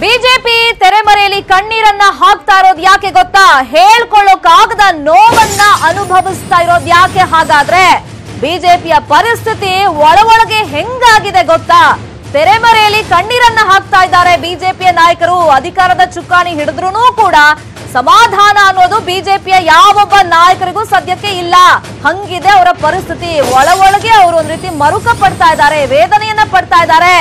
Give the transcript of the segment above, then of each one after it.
BJP ತೆರೆಮರೆಯಲ್ಲಿ ಕಣ್ಣೀರನ್ನ ಹಾಕ್ತಾ ಇರೋದು ಯಾಕೆ ಗೊತ್ತಾ? ಹೇಳ್ಕೊಳ್ಳೋಕಾಗದ ನೋವನ್ನ ಅನುಭವಿಸ್ತಾ ಇರೋದು ಯಾಕೆ? ಹಾಗಾದ್ರೆ ಬಿಜೆಪಿಯ ಪರಿಸ್ಥಿತಿ ಒಳಗೆ ಹೆಂಗಾಗಿದೆ ಗೊತ್ತಾ? ತೆರೆಮರೆಯಲ್ಲಿ ಕಣ್ಣೀರನ್ನ ಹಾಕ್ತಾ ಇದ್ದಾರೆ ಬಿಜೆಪಿಯ ನಾಯಕರು. ಅಧಿಕಾರದ ಚುಕ್ಕಾಣಿ ಹಿಡಿದ್ರೂ ಕೂಡ ಸಮಾಧಾನ ಅನ್ನೋದು ಬಿಜೆಪಿಯ ಯಾವೊಬ್ಬ ನಾಯಕರಿಗೂ ಸದ್ಯಕ್ಕೆ ಇಲ್ಲ. ಹಂಗಿದೆ ಅವರ ಪರಿಸ್ಥಿತಿ. ಒಳಗೆ ಅವರು ಒಂದ್ ರೀತಿ ಮರುಕ ಪಡ್ತಾ ಇದ್ದಾರೆ, ವೇದನೆಯನ್ನ ಪಡ್ತಾ ಇದ್ದಾರೆ.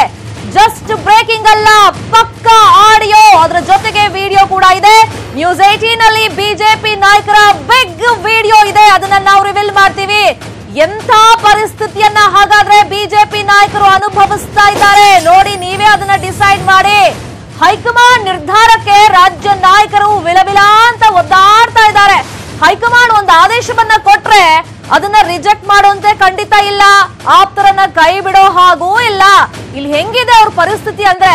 ಜಸ್ಟ್ ಬ್ರೇಕಿಂಗ್ ಅಲ್ಲ, ಪಕ್ಕ ಆಡಿಯೋ, ಅದರ ಜೊತೆಗೆ ವಿಡಿಯೋ ಕೂಡ ಇದೆ. ನ್ಯೂಸ್ 18 ನಲ್ಲಿ ಬಿಜೆಪಿ ನಾಯಕರ ಬಿಗ್ ವಿಡಿಯೋ ಇದೆ, ಅದನ್ನ ನಾವು ರಿವೀಲ್ ಮಾಡ್ತೀವಿ. ಎಂಥ ಪರಿಸ್ಥಿತಿಯನ್ನ ಹಾಗಾದ್ರೆ ಬಿಜೆಪಿ ನಾಯಕರು ಅನುಭವಿಸ್ತಾ ಇದ್ದಾರೆ ನೋಡಿ, ನೀವೇ ಅದನ್ನ ಡಿಸೈಡ್ ಮಾಡಿ. ಹೈಕಮಾಂಡ್ ನಿರ್ಧಾರಕ್ಕೆ ರಾಜ್ಯ ನಾಯಕರು ವಿಲವಿಲ ಅಂತ ಒದ್ದಾಡ್ತಾ ಇದ್ದಾರೆ. ಹೈಕಮಾಂಡ್ ಒಂದು ಆದೇಶವನ್ನ ಕೊಟ್ರೆ ಅದನ್ನ ರಿಜೆಕ್ಟ್ ಮಾಡುವಂತೆ ಖಂಡಿತ ಇಲ್ಲ, ಆಪ್ತರನ್ನ ಕೈ ಬಿಡೋ ಹಾಗೂ ಇಲ್ಲ. ಇಲ್ಲಿ ಹೆಂಗಿದೆ ಅವ್ರ ಪರಿಸ್ಥಿತಿ ಅಂದ್ರೆ,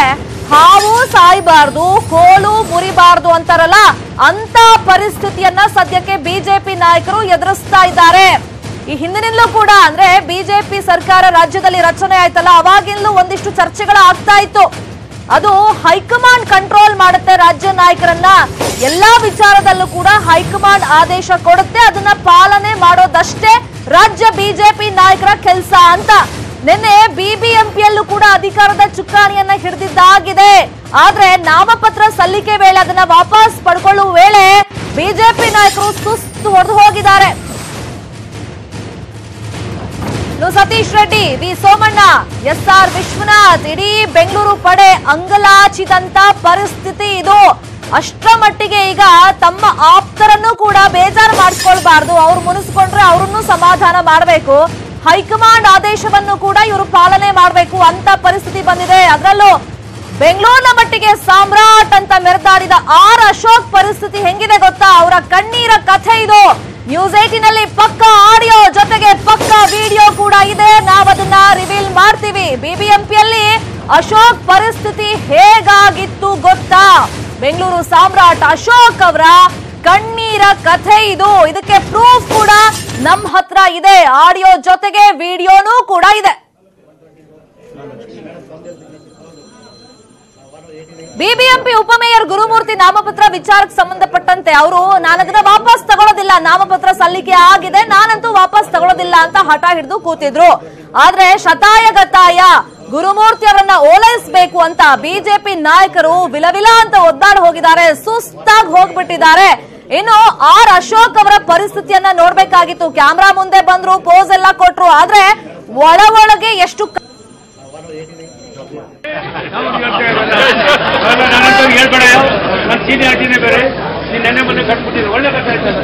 ಹಾವು ಸಾಯಬಾರ್ದು, ಕೋಲು ಮುರಿಬಾರ್ದು ಅಂತಾರಲ್ಲ, ಅಂತ ಪರಿಸ್ಥಿತಿಯನ್ನ ಸದ್ಯಕ್ಕೆ ಬಿಜೆಪಿ ನಾಯಕರು ಎದುರಿಸ್ತಾ ಇದ್ದಾರೆ. ಈ ಹಿಂದಿನಿಂದಲೂ ಕೂಡ ಅಂದ್ರೆ ಬಿಜೆಪಿ ಸರ್ಕಾರ ರಾಜ್ಯದಲ್ಲಿ ರಚನೆ ಆಯ್ತಲ್ಲ, ಅವಾಗಿಂದಲೂ ಒಂದಿಷ್ಟು ಚರ್ಚೆಗಳು ಆಗ್ತಾ ಇತ್ತು. ಅದು ಹೈಕಮಾಂಡ್ ಕಂಟ್ರೋಲ್ ಮಾಡುತ್ತೆ ರಾಜ್ಯ ನಾಯಕರನ್ನ, ಎಲ್ಲಾ ವಿಚಾರದಲ್ಲೂ ಕೂಡ ಹೈಕಮಾಂಡ್ ಆದೇಶ ಕೊಡುತ್ತೆ, ಅದನ್ನ ಪಾಲನೆ ಮಾಡೋದಷ್ಟೇ ರಾಜ್ಯ ಬಿಜೆಪಿ ನಾಯಕರ ಕೆಲಸ ಅಂತ. ನಿನ್ನೆ ಬಿಬಿಎಂಪಿಯಲ್ಲೂ ಕೂಡ ಅಧಿಕಾರದ ಚುಕ್ಕಾಣಿಯನ್ನ ಹಿಡಿದಿದ್ದಾಗಿದೆ. ಆದ್ರೆ ನಾಮಪತ್ರ ಸಲ್ಲಿಕೆ ವೇಳೆ ಅದನ್ನ ವಾಪಸ್ ಪಡ್ಕೊಳ್ಳುವ ವೇಳೆ ಬಿಜೆಪಿ ನಾಯಕರು ಸುಸ್ತು ಹೊಡೆದು ಹೋಗಿದ್ದಾರೆ. ಸತೀಶ್ ರೆಡ್ಡಿ, ವಿ ಸೋಮಣ್ಣ, ಎಸ್ಆರ್ ವಿಶ್ವನಾಥ್, ಇಡೀ ಬೆಂಗಳೂರು ಪಡೆ ಅಂಗಲಾಚಿದಂತ ಪರಿಸ್ಥಿತಿ ಇದು. ಅಷ್ಟರ ಮಟ್ಟಿಗೆ ಈಗ ತಮ್ಮ ಆಪ್ತರನ್ನು ಕೂಡ ಬೇಜಾರು ಮಾಡಿಸ್ಕೊಳ್ಬಾರ್ದು, ಅವ್ರು ಮುನಿಸ್ಕೊಂಡ್ರೆ ಅವ್ರನ್ನು ಸಮಾಧಾನ ಮಾಡಬೇಕು, ಹೈಕಮಾಂಡ್ ಆದೇಶವನ್ನು ಕೂಡ ಇವರು ಪಾಲನೆ ಮಾಡಬೇಕು ಅಂತ ಪರಿಸ್ಥಿತಿ ಬಂದಿದೆ. ಅದರಲ್ಲೂ ಬೆಂಗಳೂರಿನ ಮಟ್ಟಿಗೆ ಸಾಮ್ರಾಟ್ ಅಂತ ಮೆರೆದಾಡಿದ ಆರ್ ಅಶೋಕ್ ಪರಿಸ್ಥಿತಿ ಹೆಂಗಿದೆ ಗೊತ್ತಾ? ಅವರ ಕಣ್ಣೀರ ಕಥೆ ಇದು. ನ್ಯೂಸ್ 18 ನಲ್ಲಿ ಪಕ್ಕ ಆಡಿಯೋ ಜೊತೆಗೆ ಪಕ್ಕ ವಿಡಿಯೋ ಕೂಡ ಇದೆ, ನಾವದನ್ನ ರಿವೀಲ್ ಮಾಡ್ತೀವಿ. ಬಿಬಿಎಂಪಿಯಲ್ಲಿ ಅಶೋಕ್ ಪರಿಸ್ಥಿತಿ ಹೇಗಾಗಿತ್ತು ಗೊತ್ತಾ? ಬೆಂಗಳೂರು ಸಾಮ್ರಾಟ್ ಅಶೋಕ್ ಅವರ ಕಣ್ಣೀರ ಕಥೆ ಇದು. ಇದಕ್ಕೆ ಪ್ರೂಫ್ ಕೂಡ ನಮ್ಮ ಹತ್ರ ಇದೆ, ಆಡಿಯೋ ಜೊತೆಗೆ ವಿಡಿಯೋನೂ ಕೂಡ ಇದೆ. ಬಿಬಿಎಂಪಿ ಉಪಮೇಯರ್ ಗುರುಮೂರ್ತಿ ನಾಮಪತ್ರ ವಿಚಾರಕ್ಕೆ ಸಂಬಂಧಪಟ್ಟಂತೆ ಅವರು ನಾನದನ್ನ ವಾಪಸ್ ತಗೊಳ್ಳೋದಿಲ್ಲ, ನಾಮಪತ್ರ ಸಲ್ಲಿಕೆ ಆಗಿದೆ, ನಾನಂತೂ ವಾಪಸ್ ತಗೊಳ್ಳೋದಿಲ್ಲ ಅಂತ ಹಠ ಹಿಡಿದು ಕೂತಿದ್ರು. ಆದ್ರೆ ಶತಾಯ ಗತಾಯ ಗುರುಮೂರ್ತಿ ಅವರನ್ನ ಓಲೈಸಬೇಕು ಅಂತ ಬಿಜೆಪಿ ನಾಯಕರು ವಿಲವಿಲ ಅಂತ ಒದ್ದಾಡಿ ಹೋಗಿದ್ದಾರೆ, ಸುಸ್ತಾಗಿ ಹೋಗ್ಬಿಟ್ಟಿದ್ದಾರೆ. ಇನ್ನು ಆರ್ ಅಶೋಕ್ ಅವರ ಪರಿಸ್ಥಿತಿಯನ್ನ ನೋಡ್ಬೇಕಾಗಿತ್ತು. ಕ್ಯಾಮ್ರಾ ಮುಂದೆ ಬಂದ್ರು, ಪೋಸ್ ಎಲ್ಲ ಕೊಟ್ರು, ಆದ್ರೆ ಒಳಗೆ ಎಷ್ಟು ಹೇಳ್ಬೇಡ, ನನ್ನ ಸೀನಿಯಾರಿಟಿನೇ ಬೇರೆ. ನೀನ್ ನೆನ್ನೆ ಮೊನ್ನೆ ಕಟ್ಬಿಟ್ಟಿದ್ರು, ಒಳ್ಳೆ ಕಷ್ಟ ಆಯ್ತು.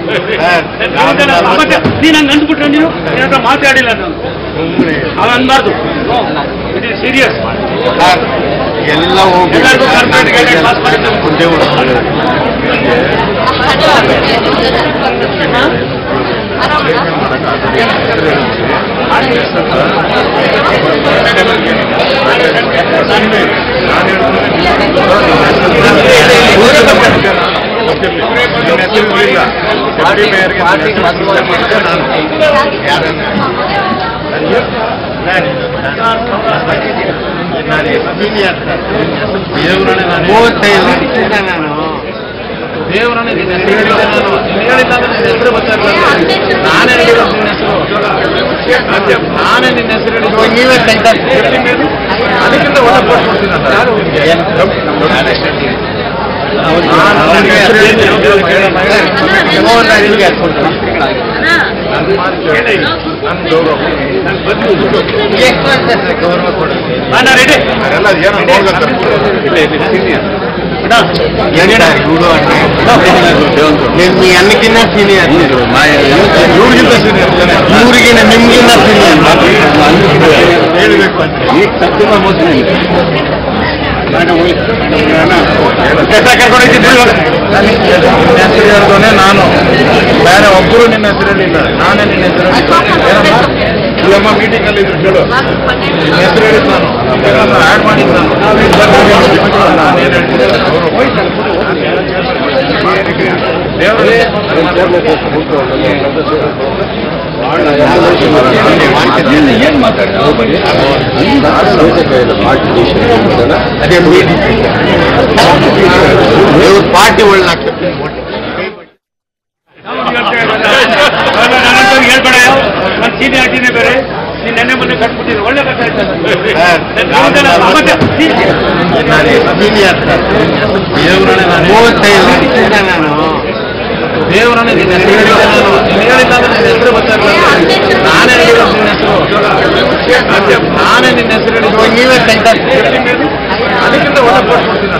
ನೀನ್ ಹಂಗೆ ಅಂದ್ಬಿಟ್ರೆ ನೀನು ಏನಾದ್ರೂ ಮಾತಾಡಿಲ್ಲ, ನಾನು ಅವ ಅನ್ಬಾರ್ದು. It is serious. ಎಲ್ಲ ದೇವರನ್ನ ನಿನ್ನ ಹೆಸರು ಹೇಳಿಲ್ಲ, ನಾನು ಹೇಳಿಲ್ಲ ಅಂದ್ರೆ ನಿನ್ನ ಹೆಸರು ಗೊತ್ತಾಗಲ್ಲ. ನಾನೇ ಹೇಳಿರೋದು ನಿನ್ನ ಹೆಸರು, ನಾನೇ ನಿನ್ನ ಹೆಸರು ಹೇಳಿದ್ದು. ನೀವೇ ಅದಕ್ಕಿಂತ ಒಳ್ಳೆ ಪೋಸ್ಟ್ ಕೊಡ್ತೀನಿ ಅಂತ ಯಾರು ಅನ್ನಕ್ಕಿನ್ನ ಸೀನಿಯರ್, ಇವ್ರಿಗಿಂತ ಸೀನಿಯರ್, ಇವ್ರಿಗಿನ ನಿಮ್ಗಿನ್ನ ಸೀನಿಯರ್ ಹೇಳ್ಬೇಕು ಅಂತ ಹೆಸರು ಹೇಳ್ದೋನೆ ನಾನು, ಬೇರೆ ಒಬ್ಬರು ನಿನ್ನ ಹೆಸರಲ್ಲಿಲ್ಲ, ನಾನೇ ನಿನ್ನ ಹೆಸರು. ಇಲ್ಲಮ್ಮ ಮೀಟಿಂಗ್ ಅಲ್ಲಿ ಇದ್ರು ಕೇಳು, ನಿನ್ನ ಹೆಸರು ಹೇಳಿದ್ದು ನಾನು, ಆ್ಯಡ್ ಮಾಡಿದ್ದು ನಾನು. ದೇವರೇ ಏನ್ ಮಾತಾಡ್ತಾರೆ, ಅದೇ ಪಾರ್ಟಿ ಒಳ್ಳೆ ಹೇಳ್ಬೇಡ, ನನ್ನ ಸೀನಿಯಾರಿಟಿನೇ ಬೇರೆ. ನೀನ್ ನೆನ್ನೆ ಮೊನ್ನೆ ಕಟ್ಬಿಟ್ಟಿದ್ರು, ಒಳ್ಳೆ ಕಟ್ಟ ದೇವರನ್ನ ನಿನ್ನ ಹೆಸರು ಹೇಳಿಲ್ಲ, ಹೇಳಿಲ್ಲ ಅಂದ್ರೆ ನಿನ್ನ ಹೆಸರು ಗೊತ್ತಾಗಲ್ಲ. ನಾನೇ ಹೇಳಿರೋದು ನಿನ್ನ ಹೆಸರು, ನಾನೇ ನಿನ್ನ ಹೆಸರು ಹೇಳಿದ್ದು. ನೀವೇ ಅದಕ್ಕಿಂತ ಒಳ್ಳೆ ಪೋಸ್ಟ್ ಅನ್ನಕ್ಕಿನ್ನ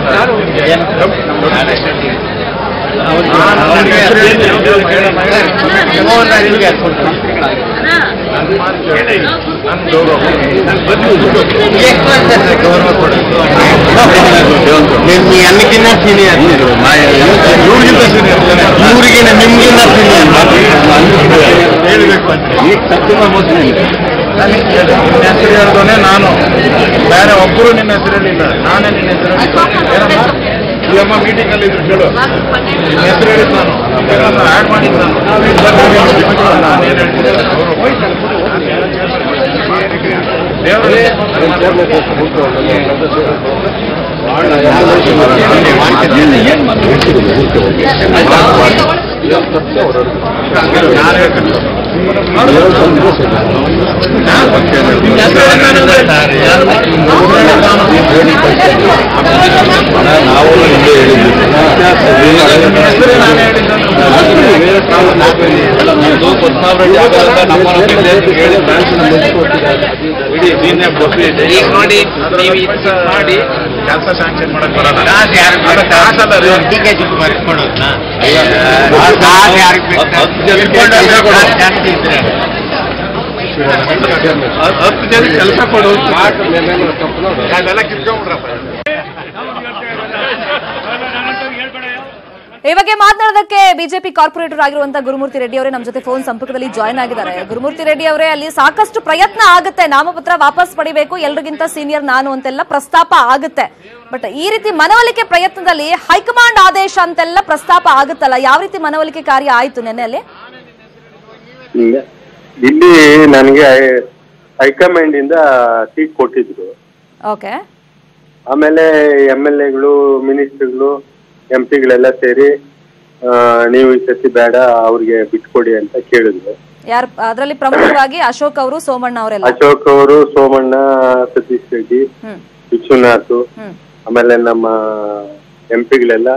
ಸೀನಿಯರ್, ಇವ್ರಿಗಿಂತ ಸೀನಿಯರ್, ಇವ್ರಿಗಿನ ನಿಮ್ಗಿನ್ನ ಸೀನಿಯರ್ ಹೇಳ್ಬೇಕು ಅಂತ ನಿನ್ನ ಹೆಸರು ಹೇಳಿದವನೇ ನಾನು, ಬೇರೆ ಒಬ್ಬರು ನಿನ್ನ ಹೆಸರು ಹೇಳಿಲ್ಲ, ನಾನೇ ನಿನ್ನ ಹೆಸರು ಏನಮ್ಮ ಈ ಅಮ್ಮ ಮೀಟಿಂಗ್ ಅಲ್ಲಿ ಇದ್ರು ಕೇಳು, ನಿನ್ನ ಹೆಸರು ಹೇಳಿದ್ ನಾನು, ಆಡ್ ಮಾಡಿದ್ದು ನಾನು. ದೇವರೇ ನಾವು ನೋಡಿ ಮಾಡಿ ಕೆಲಸ ಸ್ಯಾಂಕ್ಷನ್ ಮಾಡಕ್ ಬರಲ್ಲ. ಹತ್ತು ಜನ ಕೆಲಸ ಕೊಡು, ಅದೆಲ್ಲ ಕಿತ್ಕೊಂಡ್ಬಿಡ್ರಪ್ಪ. ಈ ಬಗ್ಗೆ ಮಾತನಾಡೋದಕ್ಕೆ ಬಿಜೆಪಿ ಕಾರ್ಪೊರೇಟರ್ ಆಗಿರುವಂತಹ ಗುರುಮೂರ್ತಿ ರೆಡ್ಡಿ ಅವರೇ ನಮ್ಮ ಜೊತೆ ಫೋನ್ ಸಂಪರ್ಕದಲ್ಲಿ ಜಾಯ್ನ್ ಆಗಿದ್ದಾರೆ. ಗುರುಮೂರ್ತಿ ರೆಡ್ಡಿ ಅವರೇ, ಅಲ್ಲಿ ಸಾಕಷ್ಟು ಪ್ರಯತ್ನ ಆಗುತ್ತೆ, ನಾಮಪತ್ರ ವಾಪಸ್ ಪಡಿಬೇಕು, ಎಲ್ರಿಗಿಂತ ಸೀನಿಯರ್ ನಾನು ಅಂತೆಲ್ಲ ಪ್ರಸ್ತಾಪ ಆಗುತ್ತೆ. ಬಟ್ ಈ ರೀತಿ ಮನವೊಲಿಕೆ ಪ್ರಯತ್ನದಲ್ಲಿ ಹೈಕಮಾಂಡ್ ಆದೇಶ ಅಂತೆಲ್ಲ ಪ್ರಸ್ತಾಪ ಆಗುತ್ತಲ್ಲ, ಯಾವ ರೀತಿ ಮನವೊಲಿಕೆ ಕಾರ್ಯ ಆಯ್ತು ನೆನ್ನೆಯಲ್ಲಿ? ಇಲ್ಲಿ ನನಗೆ ಹೈಕಮಾಂಡ್ ಇಂದ ಸೀಟ್ ಕೊಟ್ಟಿದ್ರು. ಓಕೆ. ಆಮೇಲೆ MLA ಗಳು, ಮಿನಿಸ್ಟರ್ಗಳು, MP ಗಳೆಲ್ಲ ಸೇರಿ ನೀವು ಈ ಸತಿ ಬೇಡ, ಅವ್ರಿಗೆ ಬಿಟ್ಕೊಡಿ ಅಂತ ಕೇಳಿದ್ರು. ಯಾರು ಅದರಲ್ಲಿ ಪ್ರಮುಖವಾಗಿ ಅಶೋಕ್ ಅವರು, ಸೋಮಣ್ಣ ಅವರೆಲ್ಲ. ಅಶೋಕ್ ಅವರು, ಸೋಮಣ್ಣ, ಸತೀಶ್ ರೆಡ್ಡಿ, ವಿಶ್ವನಾಥ್, ಆಮೇಲೆ ನಮ್ಮ MP ಗಳೆಲ್ಲ,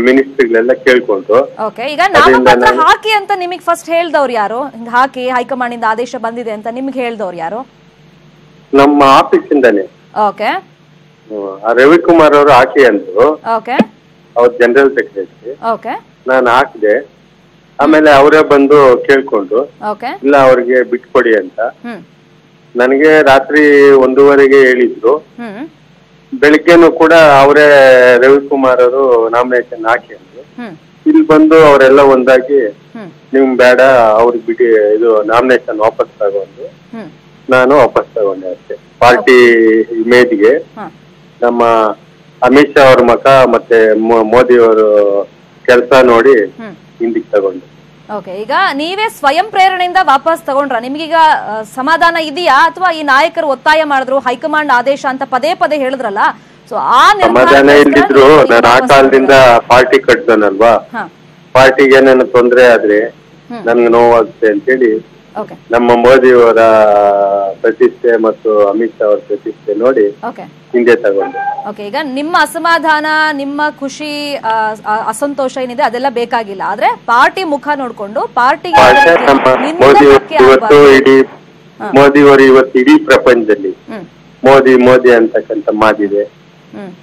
ಮಿನಿಸ್ಟರ್ಗಳೆಲ್ಲ ಕೇಳ್ಕೊಂಡು. ಓಕೆ. ಈಗ ನಾಮಪತ್ರ ಹಾಕಿ ಅಂತ ನಿಮಗೆ ಫಸ್ಟ್ ಹೇಳ್ದವ್ರು ಯಾರು? ಹಾಕಿ ಹೈಕಮಾಂಡ್ ಇಂದ ಆದೇಶ ಬಂದಿದೆ ಅಂತ ನಿಮ್ಗೆ ಹೇಳ್ದವ್ರು ಯಾರು? ನಮ್ಮ ಆಫೀಸ್ ಇಂದಾನೆ. ಓಕೆ. ರವಿಕುಮಾರ್ ಅವರು ಹಾಕಿ ಅಂದ್ರು. ಓಕೆ. ಅವ್ರ ಜನರಲ್ ಸೆಕ್ರೆಟರಿ. ಓಕೆ. ನಾನು ಹಾಕಿದೆ. ಆಮೇಲೆ ಅವರೇ ಬಂದು ಕೇಳ್ಕೊಂಡು ಓಕೆ ಇಲ್ಲ ಅವ್ರಿಗೆ ಬಿಟ್ಕೊಡಿ ಅಂತ. ನನಗೆ ರಾತ್ರಿ 1:30ಗೆ ಹೇಳಿದ್ರು. ಬೆಳಿಗ್ಗೆನೂ ಕೂಡ ಅವರೇ ರವಿಕುಮಾರ್ ಅವರು ನಾಮಿನೇಷನ್ ಹಾಕಿ ಅಂದ್ರು. ಇಲ್ಲಿ ಬಂದು ಅವರೆಲ್ಲ ಒಂದಾಗಿ ನಿಮ್ ಬೇಡ, ಅವ್ರಿಗೆ ಬಿಡಿ, ಇದು ನಾಮಿನೇಷನ್ ವಾಪಸ್ ತಗೊಂಡು ನಾನು ವಾಪಸ್ ತಗೊಂಡೆ ಅಷ್ಟೇ. ಪಾರ್ಟಿ ಇಮೇಜ್ಗೆ ನಮ್ಮ ಅಮಿತ್ ಶಾ ಅವ್ರ ಮಗ ಮತ್ತೆ ಮೋದಿ ಅವರು ಕೆಲಸ ನೋಡಿ ಹಿಂದಿಗೆ ತಗೊಂಡು. ಓಕೆ. ಈಗ ನೀವೇ ಸ್ವಯಂ ಪ್ರೇರಣೆಯಿಂದ ವಾಪಸ್ ತಗೊಂಡ್ರ? ನಿಮ್ಗೀಗ ಸಮಾಧಾನ ಇದೆಯಾ, ಅಥವಾ ಈ ನಾಯಕರು ಒತ್ತಾಯ ಮಾಡಿದ್ರು, ಹೈಕಮಾಂಡ್ ಆದೇಶ ಅಂತ ಪದೇ ಪದೇ ಹೇಳಿದ್ರಲ್ಲ, ಸೊ ಆ ಸಮಾಧಾನ ಇಲ್ದಿದ್ರು ನಾನು ಆ ಕಾಲದಿಂದ ಪಾರ್ಟಿ ಕಟ್ದನಲ್ವಾ, ಪಾರ್ಟಿಗೆ ಏನೇನು ತೊಂದರೆ ಆದ್ರೆ ನನ್ಗೆ ನೋವಾಗುತ್ತೆ ಅಂತೇಳಿ ನಮ್ಮ ಮೋದಿಯವರ ಪ್ರತಿಷ್ಠೆ ಮತ್ತು ಅಮಿತ್ ಶಾ ಅವರ ಪ್ರತಿಷ್ಠೆ ನೋಡಿ ಹಿಂದೆ ತಗೊಂಡು. ಓಕೆ. ಈಗ ನಿಮ್ಮ ಅಸಮಾಧಾನ, ನಿಮ್ಮ ಖುಷಿ, ಅಸಂತೋಷ ಏನಿದೆ ಅದೆಲ್ಲ ಬೇಕಾಗಿಲ್ಲ, ಆದ್ರೆ ಪಾರ್ಟಿ ಮುಖ ನೋಡ್ಕೊಂಡು ಪಾರ್ಟಿಗೆ ಇವತ್ತು ಇಡೀ ಮೋದಿಯವರು ಇವತ್ತು ಇಡೀ ಪ್ರಪಂಚದಲ್ಲಿ ಮೋದಿ ಮೋದಿ ಅಂತಕ್ಕಂಥ ಮಾತಿದೆ.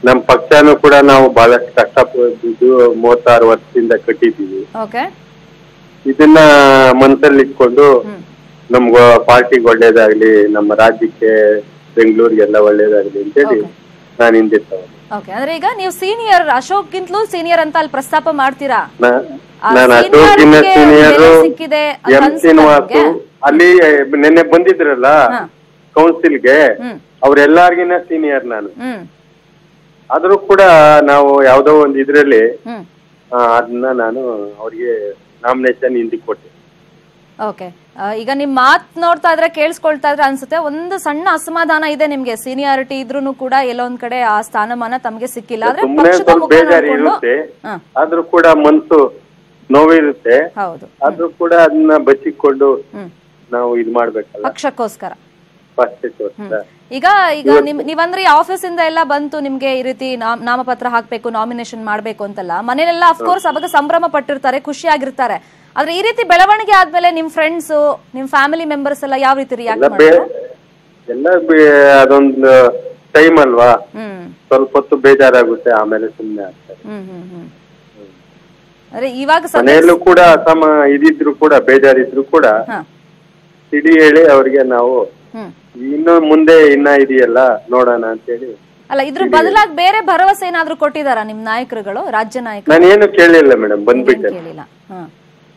ನಮ್ಮ ಪಕ್ಷನೂ ಕೂಡ ನಾವು ಬಹಳಷ್ಟು ಕಷ್ಟಪಟ್ಟಿದ್ದು 36 ವರ್ಷದಿಂದ ಕಟ್ಟಿದ್ದೀವಿ. ಇದನ್ನ ಮನಸ್ಸಲ್ಲಿ ಇಟ್ಕೊಂಡು ನಮ್ಗ ಪಾರ್ಟಿಗೆ ಒಳ್ಳೇದಾಗ್ಲಿ, ನಮ್ಮ ರಾಜ್ಯಕ್ಕೆ, ಬೆಂಗಳೂರಿಗೆಲ್ಲ ಒಳ್ಳೇದಾಗ್ಲಿ ಅಂತೇಳಿ ನಾನು ಹಿಂದೆ ತಗೊಂಡೆ. ಅಂದ್ರೆ ಈಗ ನೀವು ಸೀನಿಯರ್, ಅಶೋಕ್ ಗಿಂತಲೂ ಸೀನಿಯರ್ ಅಂತ ಅಲ್ಲಿ ಪ್ರಸ್ತಾಪ ಮಾಡ್ತೀರಾ? ನಾನು ಅಶೋಕಿನ ಸೀನಿಯರ್, ಎಂ ಶ್ರೀನಿವಾಸ್ ಅಲ್ಲಿ ನಿನ್ನೆ ಬಂದಿದ್ರಲ್ಲ ಕೌನ್ಸಿಲ್ಗೆ, ಅವ್ರೆಲ್ಲಾರ್ಗಿನ ಸೀನಿಯರ್ ನಾನು. ಆದ್ರೂ ಕೂಡ ನಾವು ಯಾವ್ದೋ ಒಂದು ಇದ್ರಲ್ಲಿ ಅದನ್ನ ನಾನು ಅವ್ರಿಗೆ ನಾಮಿನೇಷನ್ ಹಿಂದಕ್ಕೆ ಕೊಟ್ಟೆ. ಓಕೆ, ಈಗ ನಿಮ್ ಮಾತ್ ನೋಡ್ತಾ ಇದ್ರೆ ಕೇಳಿಸ್ಕೊಳ್ತಾ ಇದ್ರೆ ಅನ್ಸುತ್ತೆ ಒಂದು ಸಣ್ಣ ಅಸಮಾಧಾನ ಇದೆ ನಿಮ್ಗೆ. ಸೀನಿಯಾರಿಟಿ ಇದ್ರೂ ಕೂಡ ಎಲ್ಲೊಂದ್ ಕಡೆ ಆ ಸ್ಥಾನಮಾನ ತಮ್ಗೆ ಸಿಕ್ಕಿಲ್ಲ. ಆದ್ರೆ ಪಕ್ಷದ ಮುಖ ನೋಡ್ಕೊಂಡು ಆದ್ರೂ ಕೂಡ ಮನ್ಸು ನೋವಿರುತ್ತೆ. ಹೌದು, ಆದ್ರೂ ಕೂಡ ಅದನ್ನ ಬಚ್ಚಿಕೊಂಡು ನಾವು ಇದ್ ಮಾಡ್ಬೇಕಲ್ಲ ಪಕ್ಷಕ್ಕೋಸ್ಕರ. ಈಗ ಈಗ ನೀವಂದ್ರೆ ಆಫೀಸ್ ಇಂದ ಎಲ್ಲ ಬಂತು ನಿಮ್ಗೆ ಈ ರೀತಿ ನಾಮಪತ್ರ ಹಾಕ್ಬೇಕು, ನಾಮಿನೇಷನ್ ಮಾಡ್ಬೇಕು ಅಂತೆಲ್ಲ ಮನೇಲೆಲ್ಲ ಅಫ್ಕೋರ್ಸ್ ಅವಾಗ ಸಂಭ್ರಮ ಪಟ್ಟಿರ್ತಾರೆ, ಖುಷಿಯಾಗಿರ್ತಾರೆ. ಆದ್ರೆ ಈ ರೀತಿ ಬೆಳವಣಿಗೆ ಆದ್ಮೇಲೆ ನಿಮ್ ಫ್ರೆಂಡ್ಸ್, ನಿಮ್ ಫ್ಯಾಮಿಲಿ ಮೆಂಬರ್ಸ್ ಎಲ್ಲ ಯಾವ ರೀತಿ ರಿಯಾಕ್ಟ್ ಮಾಡ್ತಾರೆ? ಎಲ್ಲ ಅದೊಂದು ಟೈಮ್ ಅಲ್ವಾ, ಸ್ವಲ್ಪ ಹೊತ್ತು ಬೇಜಾರಾಗುತ್ತೆ, ಆಮೇಲೆ ಸುಮ್ಮನೆ ಆಗ್ತಾರೆ. ಅರೆ ಇವಾಗ ಮನೆಯಲ್ಲೂ ಕೂಡ ಇದಿದ್ರು ಕೂಡ ಬೇಜಾರಿದ್ರು ಕೂಡ ಸಿಡಿ ಹೇಳಿ ಅವ್ರಿಗೆ ನಾವು ಇನ್ನು ಮುಂದೆ ಇದೆಯಲ್ಲ ನೋಡೋಣ ಅಂತ ಹೇಳಿ. ಅಲ್ಲ, ಇದ್ರ ಬದಲಾಗಿ ಬೇರೆ ಭರವಸೆ ಏನಾದ್ರು ಕೊಟ್ಟಿದಾರ ನಿಮ್ ನಾಯಕರುಗಳು, ರಾಜ್ಯ ನಾಯಕರು? ನಾನೇನು ಕೇಳಿಲ್ಲ ಮೇಡಮ್, ಬಂದ್ಬಿಟ್ಟೆ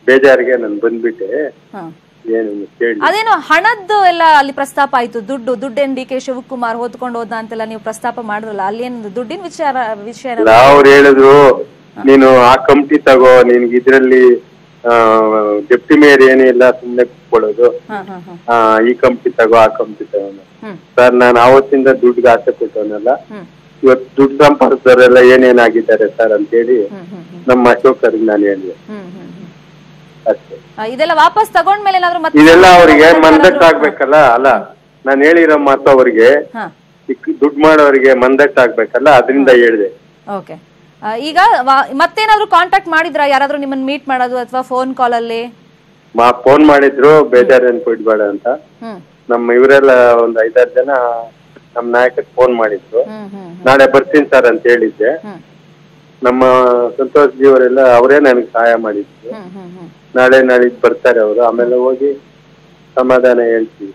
ಬೇಜಾರಿಗೆ ನಾನು ಬಂದ್ಬಿಟ್ಟೆ. ಅದೇನೋ ಹಣದ್ದು ಎಲ್ಲ ಅಲ್ಲಿ ಪ್ರಸ್ತಾಪ ಆಯ್ತು, ದುಡ್ಡೇನ್ ಡಿ ಕೆ ಶಿವಕುಮಾರ್ ಹೊತ್ಕೊಂಡು ಹೋದ ಅಂತೆಲ್ಲ ನೀವು ಪ್ರಸ್ತಾಪ ಮಾಡಿದ್ರಲ್ಲ, ಅಲ್ಲಿ ಏನ್ ದುಡ್ಡಿನ ವಿಷಯ ಅವ್ರು ಹೇಳಿದ್ರು ನೀನು ಆ ಕಮಿಟಿ ತಗೋ, ನಿನ್ಗೆ ಇದ್ರಲ್ಲಿ ಡೆಪ್ಟಿ ಮೇಯರ್ ಏನಿಲ್ಲ, ಸುಮ್ನೆ ಕುತ್ಕೊಳ್ಳೋದು, ಈ ಕಮಿಟಿ ತಗೋ ಆ ಕಮಿಟಿ ತಗೋ. ಸರ್ ನಾನು ಆವತ್ತಿಂದ ದುಡ್ಡಿಗೆ ಆಸೆ ಕೊಟ್ಟವನಲ್ಲ, ಇವತ್ತು ದುಡ್ಡು ಸಂಪಾದಿಸೋರೆಲ್ಲ ಏನೇನಾಗಿದ್ದಾರೆ ಸರ್ ಅಂತ ಹೇಳಿ ನಮ್ಮ ಅಶೋಕರಿಗೆ ನಾನು ಹೇಳಿದೆ ಅಷ್ಟೇ. ಇದೆಲ್ಲ ವಾಪಸ್ ತಗೊಂಡ್ಮೇಲೆ ಇದೆಲ್ಲ ಅವ್ರಿಗೆ ಮಂದಟ್ಟಾಗ್ಬೇಕಲ್ಲ. ಅಲ್ಲ, ನಾನು ಹೇಳಿರೋ ಮಾತು ಅವ್ರಿಗೆ ದುಡ್ಡು ಮಾಡೋರಿಗೆ ಮಂದಟ್ಟಾಗ್ಬೇಕಲ್ಲ, ಅದರಿಂದ ಹೇಳಿದೆ. ಓಕೆ, ಈಗ ಮತ್ತೇನಾದ್ರು ಕಾಂಟ್ಯಾಕ್ಟ್ ಮಾಡಿದ್ರ? ಯಾರಾದ್ರೂ ನಿಮ್ಮನ್ನ ಮೀಟ್ ಮಾಡೋದು ಅಥವಾ ಫೋನ್ ಕಾಲ್ ಅಲ್ಲಿ? ಫೋನ್ ಮಾಡಿದ್ರು, ಬೇಜಾರು ಅನ್ಕೊಡ್ಬೇಡ ಅಂತ. ನಮ್ಮ ಇವರೆಲ್ಲ ಒಂದ್ 5-6 ಜನ ನಮ್ ನಾಯಕರಿಗೆ ಫೋನ್ ಮಾಡಿದ್ರು. ನಾಳೆ ಬರ್ತೀನಿ ಸರ್ ಅಂತ ಹೇಳಿದ್ದೆ. ನಮ್ಮ ಸಂತೋಷ್ ಜಿ ಅವರೆಲ್ಲ ಅವರೇ ನನಗೆ ಸಹಾಯ ಮಾಡಿದ್ರು. ನಾಳೆ ನಾಳಿದ್ದು ಬರ್ತಾರೆ ಅವರು, ಆಮೇಲೆ ಹೋಗಿ ಸಮಾಧಾನ ಹೇಳ್ತೀವಿ.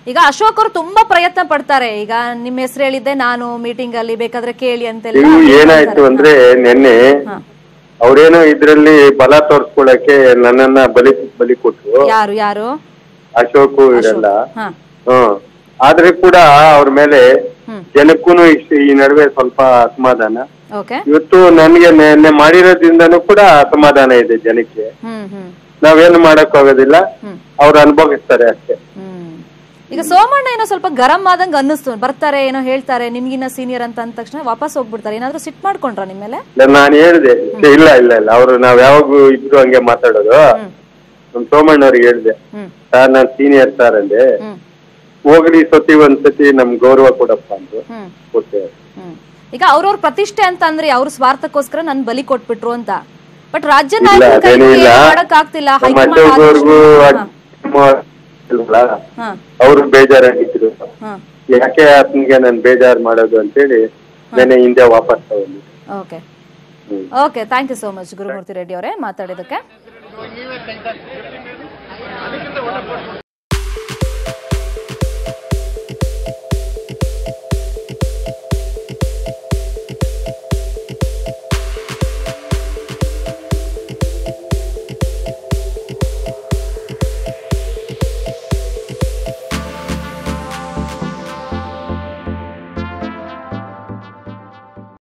ಈಗ ಅಶೋಕ್ ಅವರು ತುಂಬಾ ಪ್ರಯತ್ನ ಪಡ್ತಾರೆ. ಈಗ ನಿಮ್ ಹೆಸರು ಹೇಳಿದ್ದೆ ನಾನು ಮೀಟಿಂಗ್ ಅಲ್ಲಿ, ಬೇಕಾದ್ರೆ ಕೇಳಿ ಅಂತೆಲ್ಲ. ಏನಾಯ್ತು ಅಂದ್ರೆ ನಿನ್ನೆ ಅವ್ರೇನೋ ಇದ್ರಲ್ಲಿ ಬಲ ತೋರ್ಸ್ಕೊಳಕ್ಕೆ ನನ್ನನ್ನ ಬಲಿ ಕೊಟ್ರು. ಯಾರು ಅಶೋಕ್ ಇವರೆಲ್ಲ. ಆದ್ರೆ ಕೂಡ ಅವ್ರ ಮೇಲೆ ಜನಕ್ಕೂ ಈ ನಡುವೆ ಸ್ವಲ್ಪ ಅಸಮಾಧಾನ. ಇವತ್ತು ನನ್ಗೆ ನೆನ್ನೆ ಮಾಡಿರೋದ್ರಿಂದನೂ ಕೂಡ ಅಸಮಾಧಾನ ಇದೆ ಜನಕ್ಕೆ. ನಾವೇನು ಮಾಡಕ್ ಹೋಗೋದಿಲ್ಲ, ಅವ್ರು ಅನುಭವಿಸ್ತಾರೆ ಅಷ್ಟೇ. ಈಗ ಸೋಮಣ್ಣ ಏನೋ ಸ್ವಲ್ಪ ಗರಂ ಆದಂಗ ಅನ್ನಿಸ್ತು, ಬರ್ತಾರೆ ಏನೋ ಹೇಳ್ತಾರೆ ನಿಮ್ಗಿನ್ನ ಸೀನಿಯರ್ ಅಂತ ಅಂದ ತಕ್ಷಣ ವಾಪಸ್ ಹೋಗ್ಬಿಡ್ತಾರೆ. ಏನಾದ್ರು ಸಿಟ್ ಮಾಡ್ಕೊಂಡ್ರ ನಿಮ್ ಮೇಲೆ? ನಾನು ಹೇಳಿದೆ, ಇಲ್ಲ ಇಲ್ಲ ಇಲ್ಲ, ಅವ್ರು ನಾವ್ ಯಾವಾಗೂ ಇಬ್ರು ಹಂಗೆ ಮಾತಾಡೋದು. ನಮ್ ಸೋಮಣ್ಣ ಅವ್ರಿಗೆ ಹೇಳಿದೆ, ಸರ್ ನಾನ್ ಸೀನಿಯರ್ ಸರ್ ಅಂದೆ, ಹೋಗ್ಲಿ ಸತಿ ಒಂದ್ಸತಿ ನಮ್ ಗೌರವ ಕೊಡಪ್ಪ ಅಂತ ಕೊಡ್ತೇವೆ. ಈಗ ಅವ್ರವ್ರ ಪ್ರತಿಷ್ಠೆ ಅಂತ ಅಂದ್ರೆ ಅವ್ರ ಸ್ವಾರ್ಥಕ್ಕೋಸ್ಕರ ನನ್ ಬಲಿ ಕೊಟ್ಬಿಟ್ರು ಅಂತ. ಬಟ್ ರಾಜ್ಯ ಮಾಡಕ್ಕಾಗ್ತಿಲ್ಲ. ಅವ್ರು ಬೇಜಾರಾಗಿದ್ರು, ಯಾಕೆ ಆತನಿಗೆ ನಾನು ಬೇಜಾರ್ ಮಾಡೋದು ಅಂತೇಳಿ ನೆನೆ ಹಿಂದೆ ವಾಪಸ್ ತಗೊಂಡು. Okay okay, thank you so much Gurumurthy Reddy ಅವರೇ ಮಾತಾಡಿದಕ್ಕೆ.